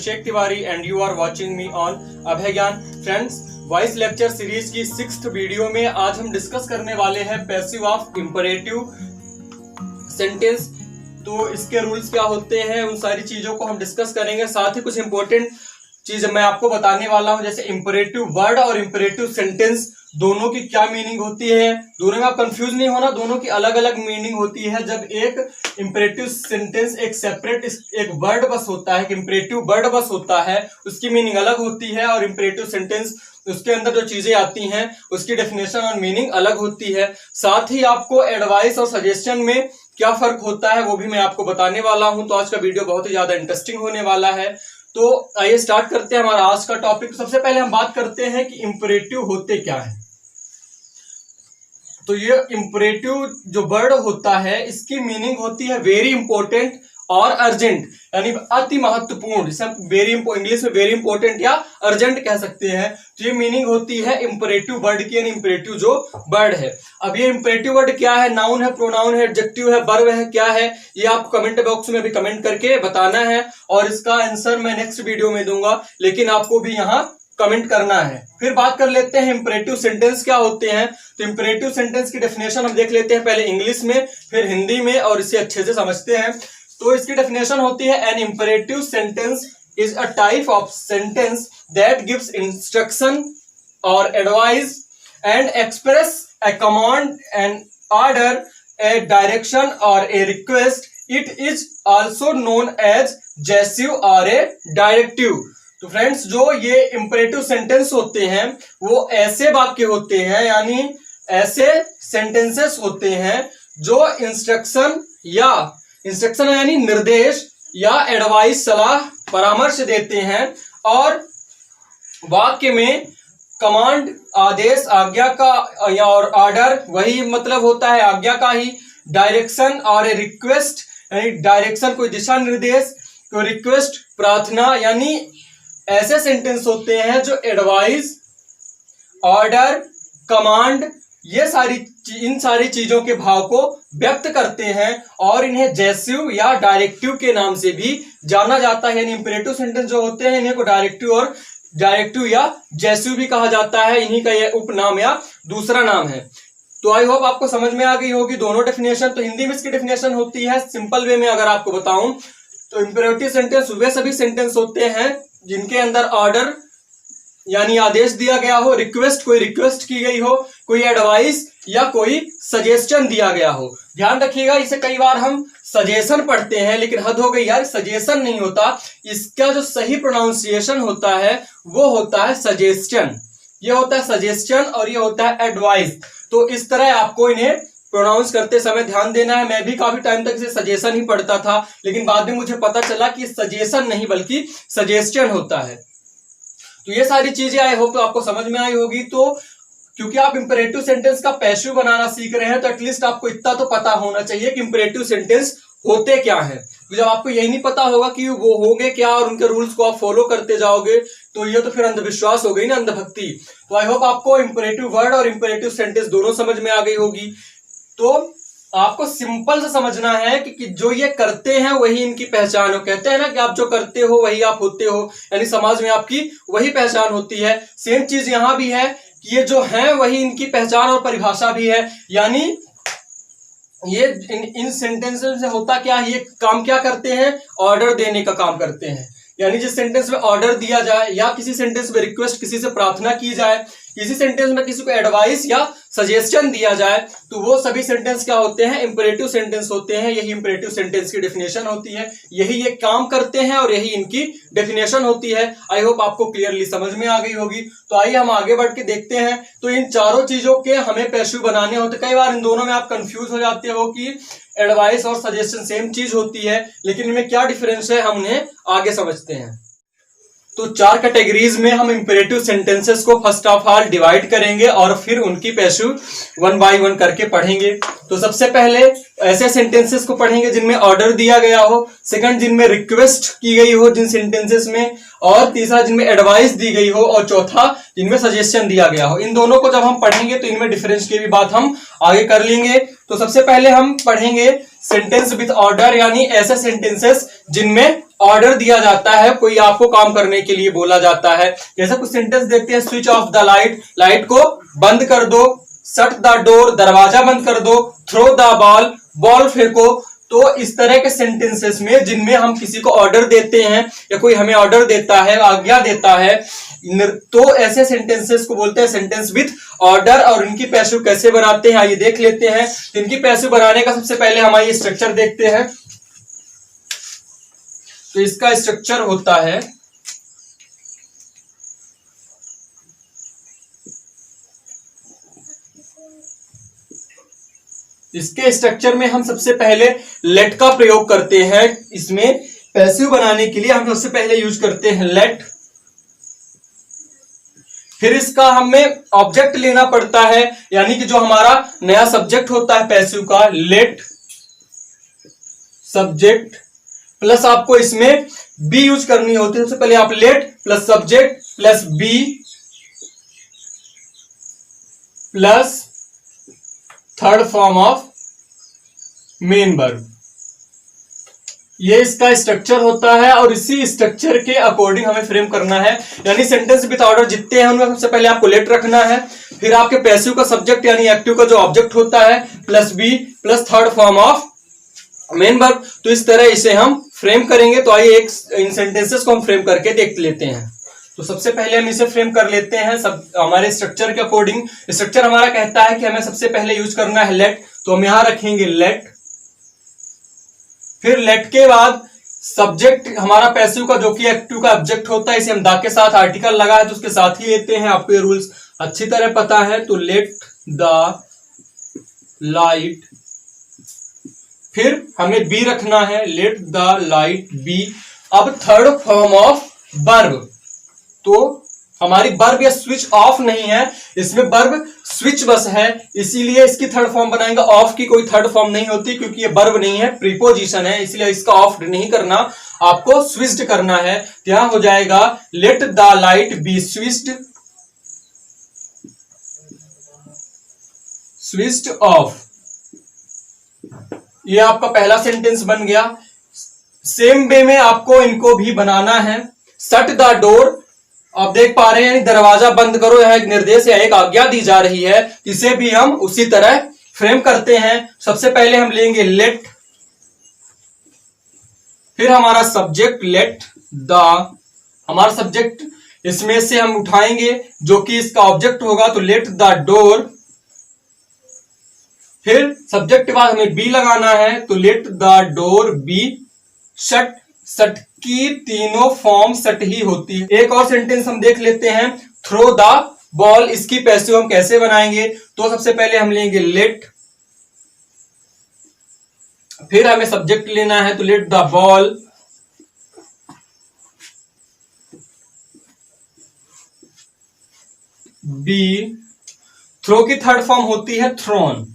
Abhishek Tiwari and you are watching me on अभय ज्ञान। Friends, voice lecture series की 6th video में आज हम डिस्कस करने वाले हैं पैसिव ऑफ इंपरेटिव सेंटेंस। तो इसके रूल्स क्या होते हैं, उन सारी चीजों को हम डिस्कस करेंगे। साथ ही कुछ इंपॉर्टेंट चीज मैं आपको बताने वाला हूं, जैसे इंपरेटिव वर्ड और इंपरेटिव सेंटेंस दोनों की क्या मीनिंग होती है। दोनों में आप कंफ्यूज नहीं होना, दोनों की अलग अलग मीनिंग होती है। जब एक इंपरेटिव सेंटेंस एक सेपरेट एक वर्ड बस होता है, इंपरेटिव वर्ड बस होता है, उसकी मीनिंग अलग होती है। और इंपरेटिव सेंटेंस उसके अंदर जो चीजें आती हैं उसकी डेफिनेशन और मीनिंग अलग होती है। साथ ही आपको एडवाइस और सजेशन में क्या फर्क होता है वो भी मैं आपको बताने वाला हूं। तो आज का वीडियो बहुत ही ज्यादा इंटरेस्टिंग होने वाला है। तो आइए स्टार्ट करते हैं हमारा आज का टॉपिक। सबसे पहले हम बात करते हैं कि इंपरेटिव होते क्या है। तो ये इंपरेटिव जो वर्ड होता है इसकी मीनिंग होती है वेरी इंपॉर्टेंट और अर्जेंट, यानी अति महत्वपूर्ण। जिसे हम इंग्लिश में वेरी इंपॉर्टेंट या अर्जेंट कह सकते हैं। तो ये मीनिंग होती है इंपरेटिव वर्ड की, यानी इंपरेटिव जो वर्ड है। अब ये इंपरेटिव वर्ड क्या है, नाउन है, प्रोनाउन है, एडजेक्टिव है, वर्ब है, क्या है, ये आपको कमेंट बॉक्स में भी कमेंट करके बताना है और इसका आंसर मैं नेक्स्ट वीडियो में दूंगा, लेकिन आपको भी यहाँ कमेंट करना है। फिर बात कर लेते हैं इंपरेटिव सेंटेंस क्या होते हैं। तो इंपरेटिव सेंटेंस की डेफिनेशन हम देख लेते हैं, पहले इंग्लिश में फिर हिंदी में, और इसे अच्छे से समझते हैं। तो इसकी डेफिनेशन होती है an imperative sentence is a type of sentence that gives instruction और advice and express a command, an order, a direction or a request. It is also known as gesive or a directive. तो friends, जो ये imperative sentence होते हैं वो ऐसे वाक्य होते हैं, यानी ऐसे सेंटेंसेस होते हैं जो इंस्ट्रक्शन यानी निर्देश या एडवाइस सलाह परामर्श देते हैं, और वाक्य में कमांड आदेश आज्ञा का या और ऑर्डर वही मतलब होता है आज्ञा का ही, डायरेक्शन और रिक्वेस्ट यानी डायरेक्शन कोई दिशा निर्देश, कोई रिक्वेस्ट प्रार्थना, यानी ऐसे सेंटेंस होते हैं जो एडवाइस, ऑर्डर, कमांड इन सारी चीजों के भाव को व्यक्त करते हैं, और इन्हें जेसिव या डायरेक्टिव के नाम से भी जाना जाता है। यानी इंपरेटिव सेंटेंस जो होते हैं इन्हें को डायरेक्टिव या जेसिव भी कहा जाता है। इन्हीं का यह उपनाम या दूसरा नाम है। तो आई होप आपको समझ में आ गई होगी दोनों डेफिनेशन। तो हिंदी में इसकी डेफिनेशन होती है, सिंपल वे में अगर आपको बताऊं तो इंपरेटिव सेंटेंस वे सभी सेंटेंस होते हैं जिनके अंदर ऑर्डर यानी आदेश दिया गया हो, कोई रिक्वेस्ट की गई हो, कोई एडवाइस या कोई सजेशन दिया गया हो। ध्यान रखिएगा, इसे कई बार हम सजेशन पढ़ते हैं, लेकिन हद हो गई यार, सजेशन नहीं होता। इसका जो सही प्रोनाउंसिएशन होता है वो होता है सजेशन। ये होता है सजेशन और ये होता है एडवाइस। तो इस तरह आपको इन्हें प्रोनाउंस करते समय ध्यान देना है। मैं भी काफी टाइम तक इसे सजेशन ही पढ़ता था, लेकिन बाद में मुझे पता चला कि सजेशन नहीं बल्कि सजेशन होता है। तो ये सारी चीजें आई होप तो आपको समझ में आई होगी। तो क्योंकि आप इंपरेटिव सेंटेंस का पैसिव बनाना सीख रहे हैं तो एटलीस्ट आपको इतना तो पता होना चाहिए कि इंपरेटिव सेंटेंस होते क्या हैं। तो जब आपको यही नहीं पता होगा कि वो होंगे क्या और उनके रूल्स को आप फॉलो करते जाओगे तो ये तो फिर अंधविश्वास हो गई ना, अंधभक्ति। तो आई होप आपको इंपरेटिव वर्ड और इंपरेटिव सेंटेंस दोनों समझ में आ गई होगी। तो आपको सिंपल से समझना है कि जो ये करते हैं वही इनकी पहचान हो। कहते हैं ना कि आप जो करते हो वही आप होते हो, यानी समाज में आपकी वही पहचान होती है। सेम चीज यहां भी है कि ये जो हैं वही इनकी पहचान और परिभाषा भी है। यानी ये इन सेंटेंसेस से होता क्या है, ये काम क्या करते हैं, ऑर्डर देने का काम करते हैं। यानी जिस सेंटेंस में ऑर्डर दिया जाए या किसी सेंटेंस में रिक्वेस्ट, किसी से प्रार्थना की जाए, किसी सेंटेंस में किसी को एडवाइस या सजेशन दिया जाए, तो वो सभी सेंटेंस क्या होते हैं, इंपरेटिव सेंटेंस होते हैं। यही इंपरेटिव सेंटेंस की डेफिनेशन होती है, यही ये काम करते हैं और यही इनकी डेफिनेशन होती है। आई होप आपको क्लियरली समझ में आ गई होगी। तो आइए हम आगे बढ़ के देखते हैं। तो इन चारों चीजों के हमें पैसिव बनाने होते। कई बार इन दोनों में आप कंफ्यूज हो जाते हो कि एडवाइस और सजेशन सेम चीज होती है, लेकिन इनमें क्या डिफरेंस है हम उन्हें आगे समझते हैं। तो 4 कैटेगरीज में हम इंपरेटिव सेंटेंसेस को फर्स्ट ऑफ ऑल डिवाइड करेंगे और फिर उनकी पैसिव 1 बाय 1 करके पढ़ेंगे। तो सबसे पहले ऐसे सेंटेंसेस को पढ़ेंगे जिनमें ऑर्डर दिया गया हो, सेकंड जिनमें रिक्वेस्ट की गई हो जिन सेंटेंसेस में, और तीसरा जिनमें एडवाइस दी गई हो, और चौथा जिनमें सजेशन दिया गया हो। इन दोनों को जब हम पढ़ेंगे तो इनमें डिफरेंस की भी बात हम आगे कर लेंगे। तो सबसे पहले हम पढ़ेंगे सेंटेंस विथ ऑर्डर, यानी ऐसे सेंटेंसेस जिनमें ऑर्डर दिया जाता है, कोई आपको काम करने के लिए बोला जाता है। जैसे कुछ सेंटेंस देखते हैं, switch off the light, light को बंद कर दो, शट द डोर, दरवाजा बंद कर दो, थ्रो द बॉल, बॉल फेंको। तो इस तरह के सेंटेंसेस में जिनमें हम किसी को ऑर्डर देते हैं या कोई हमें ऑर्डर देता है, आज्ञा देता है, तो ऐसे सेंटेंसेस को बोलते हैं सेंटेंस विथ ऑर्डर। और इनकी पैसिव कैसे बनाते हैं आइए देख लेते हैं। इनकी पैसिव बनाने का सबसे पहले हम आइए स्ट्रक्चर देखते हैं। तो इसका स्ट्रक्चर होता है, इसके स्ट्रक्चर में हम सबसे पहले लेट का प्रयोग करते हैं। इसमें पैसिव बनाने के लिए हम सबसे पहले यूज करते हैं लेट। फिर इसका हमें ऑब्जेक्ट लेना पड़ता है, यानी कि जो हमारा नया सब्जेक्ट होता है पैसिव का, लेट सब्जेक्ट प्लस आपको इसमें बी यूज करनी होती है। सबसे पहले आप let plus subject plus be plus third form of main verb, ये इसका स्ट्रक्चर होता है। और इसी स्ट्रक्चर के अकॉर्डिंग हमें फ्रेम करना है, यानी सेंटेंस विद ऑर्डर जितने हैं उनमें सबसे पहले आपको लेट रखना है, फिर आपके पैसिव का सब्जेक्ट यानी एक्टिव का जो ऑब्जेक्ट होता है plus be plus third form of main verb. तो इस तरह इसे हम फ्रेम करेंगे। तो आइए एक इन सेंटेंसेस को हम फ्रेम करके देख लेते हैं। तो सबसे पहले हम इसे फ्रेम कर लेते हैं सब हमारे स्ट्रक्चर के अकॉर्डिंग। स्ट्रक्चर हमारा कहता है कि हमें सबसे पहले यूज करना है लेट, तो हम यहां रखेंगे लेट। फिर लेट के बाद सब्जेक्ट हमारा पैसिव का जो कि एक्टिव का ऑब्जेक्ट होता है, इसे हम दा के साथ आर्टिकल लगा है तो उसके साथ ही लेते हैं। आपको ये रूल्स अच्छी तरह पता है। तो लेट द लाइट, फिर हमें बी रखना है, लेट द लाइट बी। अब थर्ड फॉर्म ऑफ वर्ब, तो हमारी वर्ब या स्विच ऑफ नहीं है, इसमें वर्ब स्विच बस है, इसीलिए इसकी थर्ड फॉर्म बनाएंगे। ऑफ की कोई थर्ड फॉर्म नहीं होती क्योंकि ये वर्ब नहीं है, प्रीपोजिशन है, इसलिए इसका ऑफ नहीं करना, आपको स्विच्ड करना है। यहां हो जाएगा let the light B switched, switched off. ये आपका पहला सेंटेंस बन गया। सेम वे में आपको इनको भी बनाना है। शट द डोर, आप देख पा रहे हैं दरवाजा बंद करो, यहां एक निर्देश या एक आज्ञा दी जा रही है, इसे भी हम उसी तरह फ्रेम करते हैं। सबसे पहले हम लेंगे लेट, फिर हमारा सब्जेक्ट लेट द, हमारा सब्जेक्ट इसमें से हम उठाएंगे जो कि इसका ऑब्जेक्ट होगा, तो लेट द डोर। फिर सब्जेक्ट के बाद हमें बी लगाना है, तो let the door be shut. Shut की तीनों फॉर्म शट ही होती है। एक और सेंटेंस हम देख लेते हैं, थ्रो द बॉल। इसकी पैसिव हम कैसे बनाएंगे, तो सबसे पहले हम लेंगे लेट, फिर हमें सब्जेक्ट लेना है, तो let the ball, be. Throw की थर्ड फॉर्म होती है थ्रोन।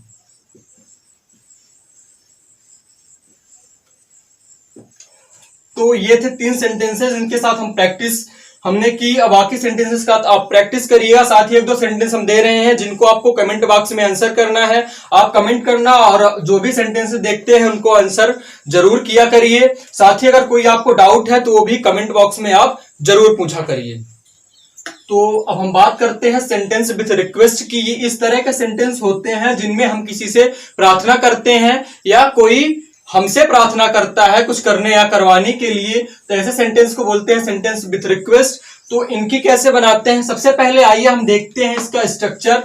तो ये थे 3 सेंटेंसेस, इनके साथ हम प्रैक्टिस हमने की। अब बाकी सेंटेंसेस का आप प्रैक्टिस करिएगा। साथ ही 1-2 सेंटेंस हम दे रहे हैं जिनको आपको कमेंट बॉक्स में आंसर करना है। आप कमेंट करना और जो भी सेंटेंसेस देखते हैं उनको आंसर जरूर किया करिए। साथ ही अगर कोई आपको डाउट है तो वो भी कमेंट बॉक्स में आप जरूर पूछा करिए। तो अब हम बात करते हैं सेंटेंस विथ रिक्वेस्ट की। ये इस तरह के सेंटेंस होते हैं जिनमें हम किसी से प्रार्थना करते हैं या कोई हमसे प्रार्थना करता है कुछ करने या करवाने के लिए, तो ऐसे सेंटेंस को बोलते हैं सेंटेंस विथ रिक्वेस्ट। तो इनकी कैसे बनाते हैं, सबसे पहले आइए हम देखते हैं इसका स्ट्रक्चर।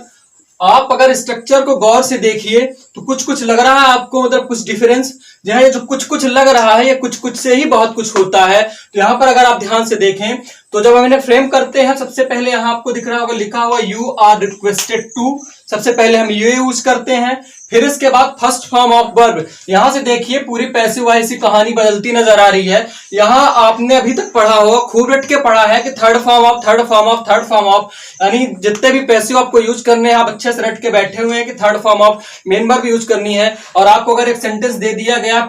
आप अगर स्ट्रक्चर को गौर से देखिए तो कुछ कुछ लग रहा है आपको, मतलब कुछ डिफरेंस, जहां ये जो कुछ कुछ लग रहा है ये कुछ कुछ से ही बहुत कुछ होता है। तो यहां पर अगर आप ध्यान से देखें तो जब हम इन्हें फ्रेम करते हैं, सबसे पहले यहां आपको दिख रहा होगा लिखा हुआ यू आर रिक्वेस्टेड टू, सबसे पहले हम ये यूज करते हैं। फिर इसके बाद फर्स्ट फॉर्म ऑफ वर्ब, यहां से देखिए पूरी पैसिव वॉइस की कहानी बदलती नजर आ रही है। यहां आपने अभी तक पढ़ा होगा, खूब रट के पढ़ा है कि third form of, third form of, third form of, यानी जितने भी पैसिव आपको यूज करने हैं आप अच्छे से रट के बैठे हुए हैं कि third form of main verb use करनी है। और आपको अगर एक सेंटेंस दे दिया गया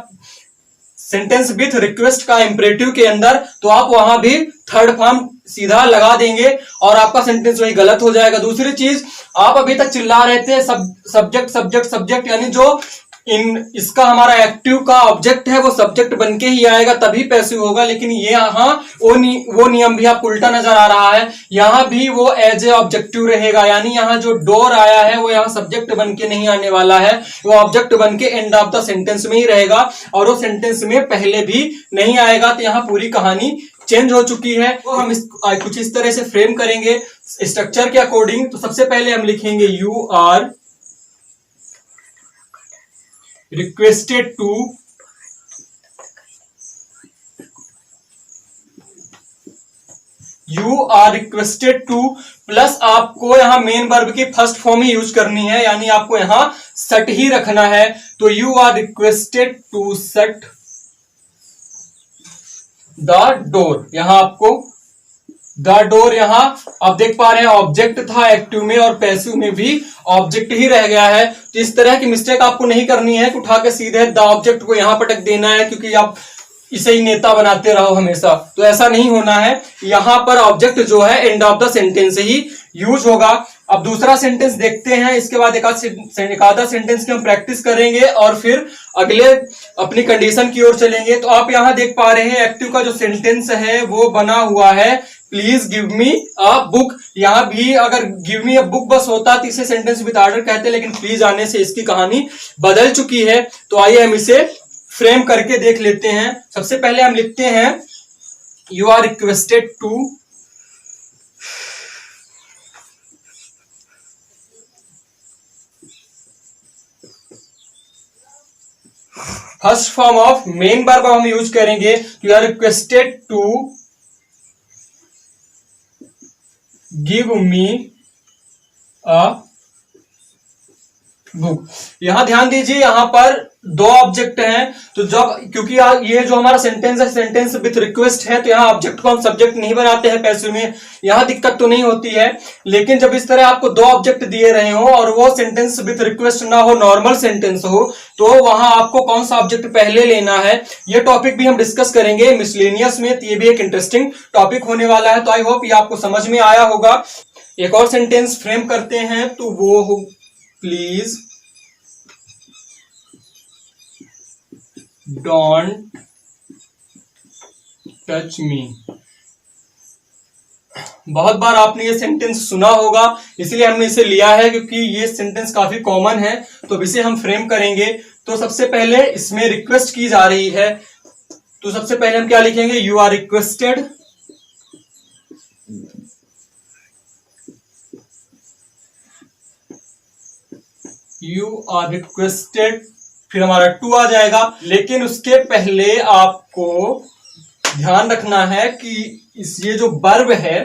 सेंटेंस विथ रिक्वेस्ट का इंपरेटिव के अंदर, तो आप वहां भी थर्ड फॉर्म सीधा लगा देंगे और आपका सेंटेंस वही गलत हो जाएगा। दूसरी चीज, आप अभी तक चिल्ला रहे थे सब्जेक्ट सब्जेक्ट सब्जेक्ट, यानी जो इसका हमारा एक्टिव का ऑब्जेक्ट है वो सब्जेक्ट बन के ही आएगा तभी पैसिव होगा, लेकिन ये यहाँ वो नियम भी आपको उल्टा नजर आ रहा है। यहाँ भी वो एज ए ऑब्जेक्टिव रहेगा, यानी यहाँ जो डोर आया है वो यहाँ सब्जेक्ट बन के नहीं आने वाला है, वो ऑब्जेक्ट बन के एंड ऑफ द सेंटेंस में ही रहेगा और वो सेंटेंस में पहले भी नहीं आएगा। तो यहाँ पूरी कहानी चेंज हो चुकी है। तो हम कुछ इस तरह से फ्रेम करेंगे स्ट्रक्चर के अकॉर्डिंग। तो सबसे पहले हम लिखेंगे you are requested to plus आपको यहां मेन वर्ब की फर्स्ट फॉर्म ही यूज करनी है, यानी आपको यहां सट ही रखना है। तो you are requested to shut the door, यहां आपको द डोर, यहां आप देख पा रहे हैं ऑब्जेक्ट था एक्टिव में और पैसिव में भी ऑब्जेक्ट ही रह गया है। तो इस तरह की मिस्टेक आपको नहीं करनी है कि उठा के सीधे द ऑब्जेक्ट को यहां पटक देना है क्योंकि आप इसे ही नेता बनाते रहो हमेशा, तो ऐसा नहीं होना है। यहां पर ऑब्जेक्ट जो है end of the sentence he use होगा। अब दूसरा सेंटेंस देखते हैं, इसके बाद एक आधा सेंटेंस की हम प्रैक्टिस करेंगे और फिर अगले अपनी कंडीशन की ओर चलेंगे। तो आप यहां देख पा रहे हैं एक्टिव का जो सेंटेंस है वो बना हुआ है please give me a book. यहां भी अगर गिव मी अ बुक बस होता तो इसे सेंटेंस विद ऑर्डर कहते, लेकिन प्लीज आने से इसकी कहानी बदल चुकी है। तो आइए हम इसे फ्रेम करके देख लेते हैं। सबसे पहले हम लिखते हैं you are requested to first form of main verb हम यूज करेंगे। You are requested to give me a book. यहां ध्यान दीजिए, यहां पर दो ऑब्जेक्ट हैं, तो जब क्योंकि ये जो हमारा सेंटेंस है सेंटेंस विथ रिक्वेस्ट है, तो यहां ऑब्जेक्ट को हम सब्जेक्ट नहीं बनाते हैं पैसिव में, यहां दिक्कत तो नहीं होती है। लेकिन जब इस तरह आपको दो ऑब्जेक्ट दिए रहे हो और वो सेंटेंस विथ रिक्वेस्ट ना हो, नॉर्मल सेंटेंस हो, तो वहां आपको कौन सा ऑब्जेक्ट पहले लेना है, ये टॉपिक भी हम डिस्कस करेंगे मिसलेनियस में। ये भी एक इंटरेस्टिंग टॉपिक होने वाला है। तो आई होप ये आपको समझ में आया होगा। एक और सेंटेंस फ्रेम करते हैं, तो वो हो प्लीज डोंट टच मी। बहुत बार आपने ये सेंटेंस सुना होगा, इसलिए हमने इसे लिया है क्योंकि ये सेंटेंस काफी कॉमन है। तो अब इसे हम फ्रेम करेंगे। तो सबसे पहले इसमें रिक्वेस्ट की जा रही है, तो सबसे पहले हम क्या लिखेंगे, यू आर रिक्वेस्टेड फिर हमारा टू आ जाएगा। लेकिन उसके पहले आपको ध्यान रखना है कि ये जो वर्ब है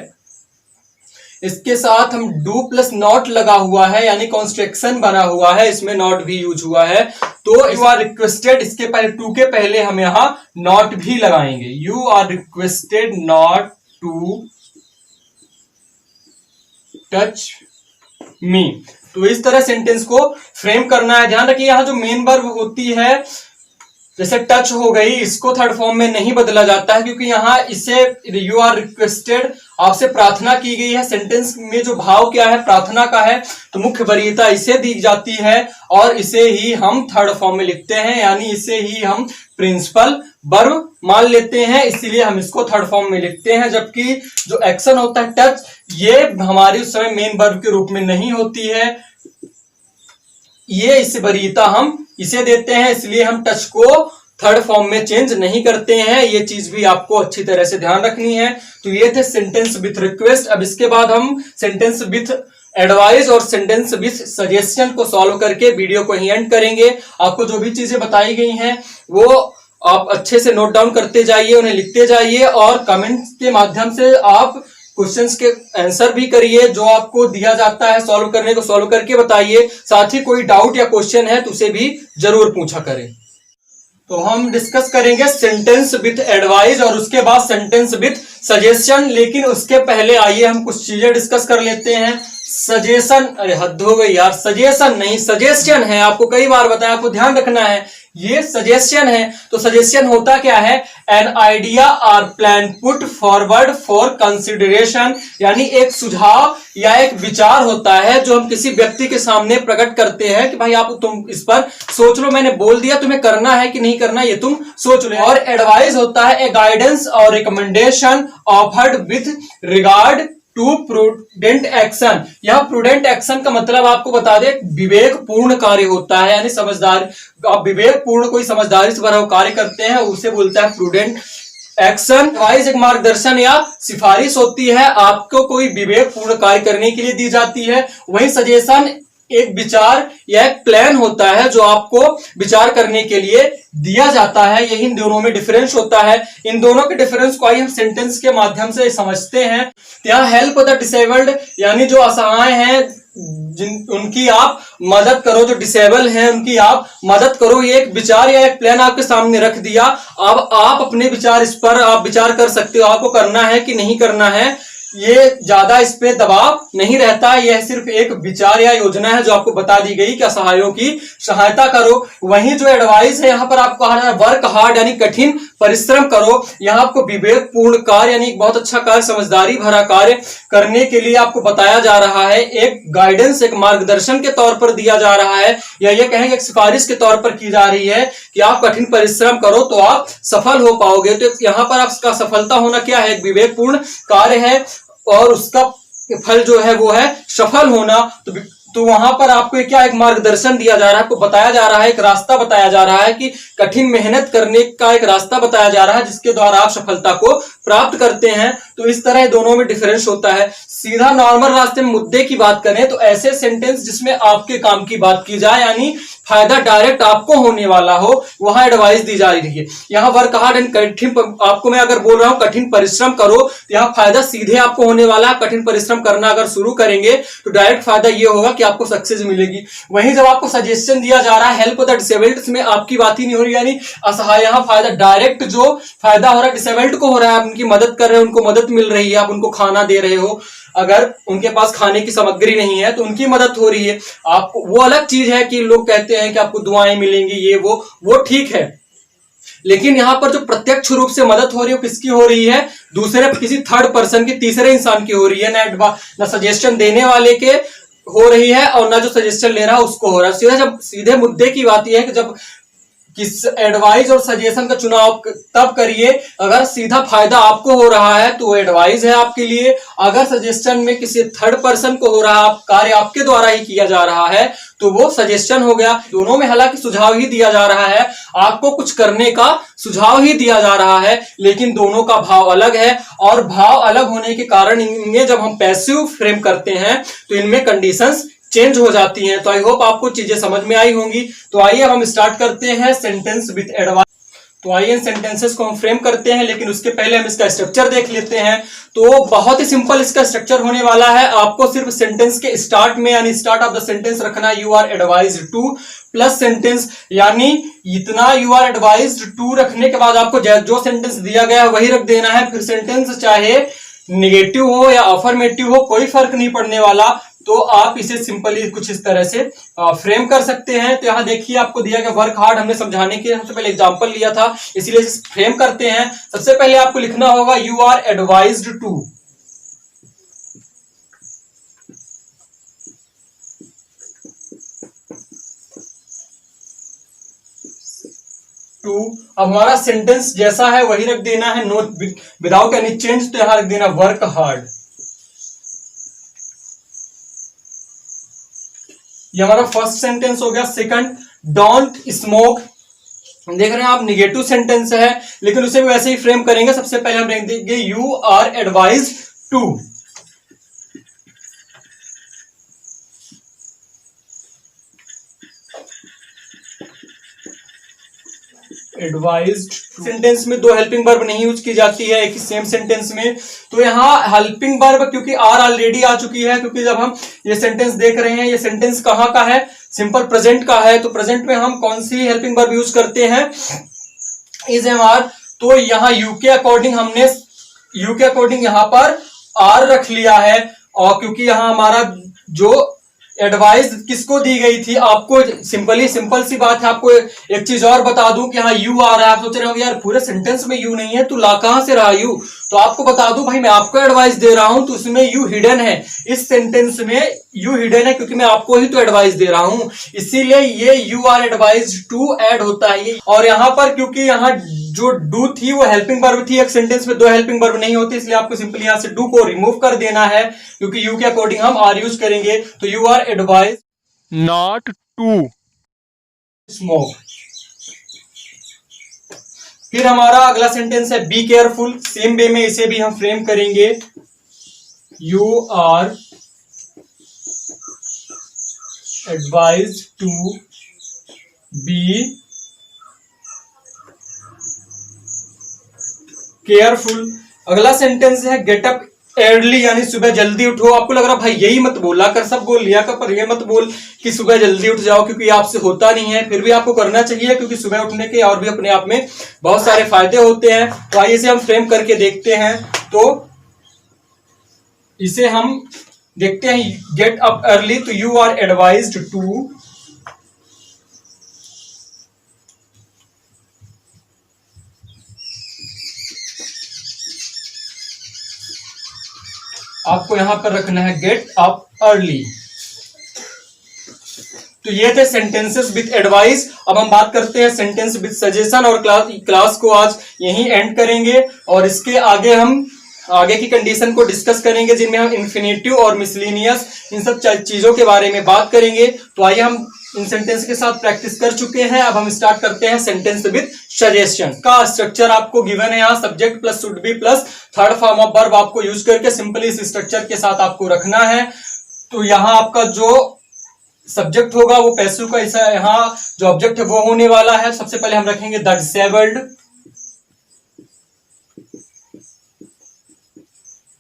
इसके साथ हम डू प्लस नॉट लगा हुआ है, यानी कॉन्स्ट्रक्शन बना हुआ है, इसमें नॉट भी यूज हुआ है। तो यू आर रिक्वेस्टेड इसके पहले टू के पहले हम यहां नॉट भी लगाएंगे। You are requested not to touch me. तो इस तरह सेंटेंस को फ्रेम करना है। ध्यान रखिए यहां जो मेन वर्ब होती है जैसे टच हो गई, इसको थर्ड फॉर्म में नहीं बदला जाता है क्योंकि यहां इसे यू आर रिक्वेस्टेड आपसे प्रार्थना की गई है। सेंटेंस में जो भाव क्या है, प्रार्थना का है, तो मुख्य वरीयता इसे दी जाती है और इसे ही हम थर्ड फॉर्म में लिखते हैं, यानी इसे ही हम प्रिंसिपल वर्ब मान लेते हैं, इसीलिए हम इसको थर्ड फॉर्म में लिखते हैं। जबकि जो एक्शन होता है टच, ये हमारी उस समय मेन वर्ब के रूप में नहीं होती है, ये इस वरीयता हम इसे देते हैं, इसलिए हम टच को थर्ड फॉर्म में चेंज नहीं करते हैं। ये चीज भी आपको अच्छी तरह से ध्यान रखनी है। तो ये थे सेंटेंस विथ रिक्वेस्ट। अब इसके बाद हम सेंटेंस विथ एडवाइस और सेंटेंस विथ सजेशन को सॉल्व करके वीडियो को ही एंड करेंगे। आपको जो भी चीजें बताई गई हैं वो आप अच्छे से नोट डाउन करते जाइए, उन्हें लिखते जाइए और कमेंट्स के माध्यम से आप क्वेश्चंस के आंसर भी करिए। जो आपको दिया जाता है सॉल्व करने को सॉल्व करके बताइए। साथ ही कोई डाउट या क्वेश्चन है तो उसे भी जरूर पूछा करें। तो हम डिस्कस करेंगे सेंटेंस विथ एडवाइस और उसके बाद सेंटेंस विथ सजेशन। लेकिन उसके पहले आइए हम कुछ चीजें डिस्कस कर लेते हैं। सजेशन, अरे हद हो गई यार, सजेशन नहीं सजेशन है, आपको कई बार बताया, आपको ध्यान रखना है, ये सजेशन है। तो सजेशन होता क्या है, एन आइडिया और plan put forward for consideration, यानी एक सुझाव या एक विचार होता है जो हम किसी व्यक्ति के सामने प्रकट करते हैं कि भाई आप तुम इस पर सोच लो, मैंने बोल दिया तुम्हें करना है कि नहीं करना ये तुम सोच लो। और एडवाइस होता है ए गाइडेंस और recommendation offered with regard to prudent action. यह प्रूडेंट एक्शन का मतलब आपको बता दे विवेक पूर्ण कार्य होता है, यानी समझदार, आप विवेक पूर्ण कोई समझदारी से भरा कार्य करते हैं उसे बोलता है प्रूडेंट एक्शन। एडवाइस एक मार्गदर्शन या सिफारिश होती है, आपको कोई विवेक पूर्ण कार्य करने के लिए दी जाती है। वहीं सजेशन एक विचार या एक प्लान होता है जो आपको विचार करने के लिए दिया जाता है। यही इन दोनों में डिफरेंस होता है। इन दोनों के डिफरेंस को आइए हम सेंटेंस के माध्यम से समझते हैं। यहाँ हेल्प द डिसेबल्ड, यानी जो असहाय हैं उनकी आप मदद करो, जो डिसेबल हैं उनकी आप मदद करो। ये एक विचार या एक प्लान आपके सामने रख दिया, अब आप अपने विचार, इस पर आप विचार कर सकते हो, आपको करना है कि नहीं करना है। ये ज्यादा इस पे दबाव नहीं रहता, यह सिर्फ एक विचार या योजना है जो आपको बता दी गई कि असहायों की सहायता करो। वहीं जो एडवाइस है यहाँ पर आपको कहा जा रहा है वर्क हार्ड, यानी कठिन परिश्रम करो। यहाँ आपको विवेकपूर्ण कार्य यानी बहुत अच्छा कार्य, समझदारी भरा कार्य करने के लिए आपको बताया जा रहा है। एक गाइडेंस, एक मार्गदर्शन के तौर पर दिया जा रहा है, या ये कहेंगे एक सिफारिश के तौर पर की जा रही है कि आप कठिन परिश्रम करो तो आप सफल हो पाओगे। तो यहाँ पर आपका सफलता होना क्या है, एक विवेकपूर्ण कार्य है और उसका फल जो है वो है सफल होना। तो वहां पर आपको क्या एक मार्गदर्शन दिया जा रहा है, आपको बताया जा रहा है, एक रास्ता बताया जा रहा है कि कठिन मेहनत करने का एक रास्ता बताया जा रहा है जिसके द्वारा आप सफलता को प्राप्त करते हैं। तो इस तरह दोनों में डिफरेंस होता है। सीधा नॉर्मल रास्ते में मुद्दे की बात करें तो ऐसे सेंटेंस जिसमें आपके काम की बात की जाए, यानी फायदा डायरेक्ट आपको होने वाला हो, वहां एडवाइस दी जा रही है। यहाँ वर्क हार्ड एंड कठिन, आपको मैं अगर बोल रहा हूं कठिन परिश्रम करो तो यहाँ फायदा सीधे आपको होने वाला है। कठिन परिश्रम करना अगर शुरू करेंगे तो डायरेक्ट फायदा ये होगा कि आपको सक्सेस मिलेगी। वहीं जब आपको सजेशन दिया जा रहा है हेल्प द डिसेबल्ड, में आपकी बात ही नहीं हो रही, यानी असहाय, यहाँ फायदा डायरेक्ट जो फायदा हो रहा है डिसेबल्ड को हो रहा है, आप उनकी मदद कर रहे हो, उनको मदद मिल रही है, आप उनको खाना दे रहे हो, अगर उनके पास खाने की सामग्री नहीं है तो उनकी मदद हो रही है। आपको वो अलग चीज है कि लोग कहते हैं कि आपको दुआएं मिलेंगी, ये वो ठीक है, लेकिन यहां पर जो प्रत्यक्ष रूप से मदद हो रही है किसकी हो रही है, दूसरे किसी थर्ड पर्सन की, तीसरे इंसान की हो रही है। ना सजेशन देने वाले के हो रही है और ना जो सजेशन ले रहा है उसको हो रहा है। सीधे मुद्दे की बात यह है कि जब किस एडवाइस और सजेशन का चुनाव तब करिए अगर सीधा फायदा आपको हो रहा है तो वो एडवाइस है आपके लिए। अगर सजेशन में किसी थर्ड पर्सन को हो रहा है, कार्य आपके द्वारा ही किया जा रहा है, तो वो सजेशन हो गया। दोनों में हालांकि सुझाव ही दिया जा रहा है, आपको कुछ करने का सुझाव ही दिया जा रहा है, लेकिन दोनों का भाव अलग है। और भाव अलग होने के कारण इनमें जब हम पैसिव फ्रेम करते हैं तो इनमें कंडीशंस चेंज हो जाती हैं। तो आई होप आपको चीजें समझ में आई होंगी। तो आइए अब हम स्टार्ट करते हैं सेंटेंस विद एडवाइस। तो आइए सेंटेंसेस को हम फ्रेम करते हैं, लेकिन उसके पहले हम इसका स्ट्रक्चर देख लेते हैं। तो बहुत ही सिंपल इसका स्ट्रक्चर होने वाला है। आपको सिर्फ सेंटेंस के स्टार्ट में, यानी स्टार्ट ऑफ द सेंटेंस रखना you are advised to plus sentence, यानी इतना यू आर एडवाइज्ड टू रखने के बाद आपको जो सेंटेंस दिया गया है वही रख देना है। फिर सेंटेंस चाहे निगेटिव हो या अफर्मेटिव हो, कोई फर्क नहीं पड़ने वाला। तो आप इसे सिंपली कुछ इस तरह से फ्रेम कर सकते हैं। तो यहां देखिए आपको दिया गया वर्क हार्ड, हमने समझाने के सबसे पहले एग्जांपल लिया था, इसीलिए इसे फ्रेम करते हैं। सबसे पहले आपको लिखना होगा यू आर एडवाइज्ड टू। अब हमारा सेंटेंस जैसा है वही रख देना है, नोट विदाउट एनी चेंज। तो यहां रख देना वर्क हार्ड। ये हमारा फर्स्ट सेंटेंस हो गया। Second, don't smoke. देख रहे हैं आप निगेटिव सेंटेंस है, लेकिन उसे भी वैसे ही फ्रेम करेंगे। सबसे पहले हम लिख देंगे you are advised to. Advised sentence में दो हेल्पिंग वर्ब नहीं यूज की जाती है एक ही सेम सेंटेंस में। तो यहाँ हेल्पिंग वर्ब क्योंकि आर ऑलरेडी आ चुकी है, क्योंकि जब हम ये सेंटेंस देख रहे हैं, ये सेंटेंस कहाँ का है, सिंपल प्रेजेंट का है। तो प्रेजेंट में हम कौन सी हेल्पिंग वर्ब यूज करते हैं, इज एम आर। तो यहाँ यू के अकॉर्डिंग हमने यहाँ पर आर रख लिया है, और क्योंकि यहाँ हमारा जो एडवाइस किसको दी गई थी आपको, सिंपल सी बात है। आपको एक चीज और बता दूं कि हाँ यू आ रहा है, आप सोच रहे हो यार पूरे सेंटेंस में यू नहीं है, तू ला कहां से रहा यू, तो आपको बता दूं भाई मैं आपको एडवाइस दे रहा हूं तो उसमें यू हिडन है, इस सेंटेंस में यू हिडन है क्योंकि मैं आपको ही तो एडवाइस दे रहा हूं, इसीलिए ये you are advise to add होता है। और यहां पर क्योंकि यहां जो डू थी वो हेल्पिंग वर्ब थी, एक सेंटेंस में दो हेल्पिंग वर्ब नहीं होती, इसलिए आपको सिंपली यहां से डू को रिमूव कर देना है क्योंकि यू के अकॉर्डिंग हम आर यूज करेंगे। तो you are advise not to smoke. फिर हमारा अगला सेंटेंस है बी केयरफुल, सेम वे में इसे भी हम फ्रेम करेंगे, you are advise to be careful. अगला सेंटेंस है गेट अप अर्ली, यानी सुबह जल्दी उठो। आपको लग रहा भाई यही मत बोला कर, सब बोल लिया कर, पर ये मत बोल कि सुबह जल्दी उठ जाओ क्योंकि आपसे होता नहीं है, फिर भी आपको करना चाहिए क्योंकि सुबह उठने के और भी अपने आप में बहुत सारे फायदे होते हैं। तो आइए इसे हम फ्रेम करके देखते हैं। तो इसे हम देखते हैं गेट अप अर्ली, तो यू आर एडवाइज्ड टू आपको यहां पर रखना है गेट अप अर्ली। तो ये थे सेंटेंसेस विद एडवाइस। अब हम बात करते हैं सेंटेंस विद सजेशन, और क्लास को आज यहीं एंड करेंगे और इसके आगे हम आगे की कंडीशन को डिस्कस करेंगे जिनमें हम इन्फिनेटिव और मिसलिनियस इन सब चीजों के बारे में बात करेंगे। तो आइए हम इन सेंटेंस के साथ प्रैक्टिस कर चुके हैं, अब हम स्टार्ट करते हैं सेंटेंस विद सजेशन का। स्ट्रक्चर आपको गिवन है यहाँ, subject plus should be plus third form of verb आपको यूज करके सिंपली इस स्ट्रक्चर के साथ आपको रखना है। तो यहाँ आपका जो सब्जेक्ट होगा वो पैसिव का, ऐसा यहाँ जो ऑब्जेक्ट है वो होने वाला है। सबसे पहले हम रखेंगे द डिसेबल्ड,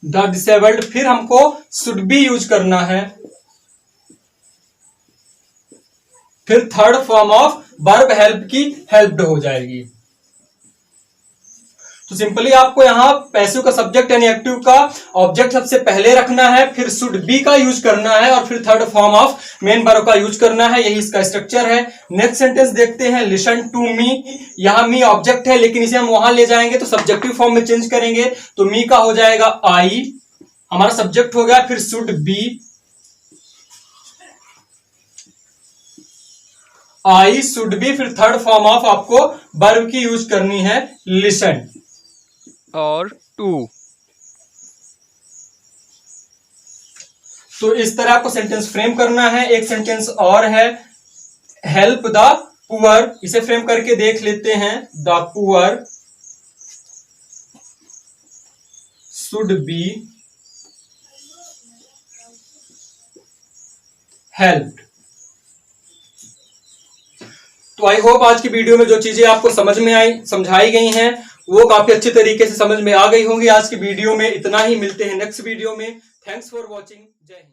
द डिसेबल्ड, फिर हमको शुड बी यूज करना है, फिर third form of verb help की हेल्प्ड हो जाएगी। तो सिंपली आपको यहां पैसिव का सब्जेक्ट यानी एक्टिव का ऑब्जेक्ट सबसे पहले रखना है, फिर शुड बी का यूज करना है और फिर third form of main verb का यूज करना है। यही इसका स्ट्रक्चर है। नेक्स्ट सेंटेंस देखते हैं, लिसन टू मी। यहां मी ऑब्जेक्ट है लेकिन इसे हम वहां ले जाएंगे तो सब्जेक्टिव फॉर्म में चेंज करेंगे, तो मी का हो जाएगा आई, हमारा सब्जेक्ट हो गया, फिर should be, I should be, फिर थर्ड फॉर्म ऑफ आपको वर्ब की यूज करनी है लिसन और टू। तो इस तरह आपको सेंटेंस फ्रेम करना है। एक सेंटेंस और है हेल्प द पुअर, इसे फ्रेम करके देख लेते हैं। The poor should be helped. तो आई होप आज की वीडियो में जो चीजें आपको समझ में आई, समझाई गई हैं, वो काफी अच्छे तरीके से समझ में आ गई होंगी। आज की वीडियो में इतना ही, मिलते हैं नेक्स्ट वीडियो में। Thanks for watching. जय हिंद।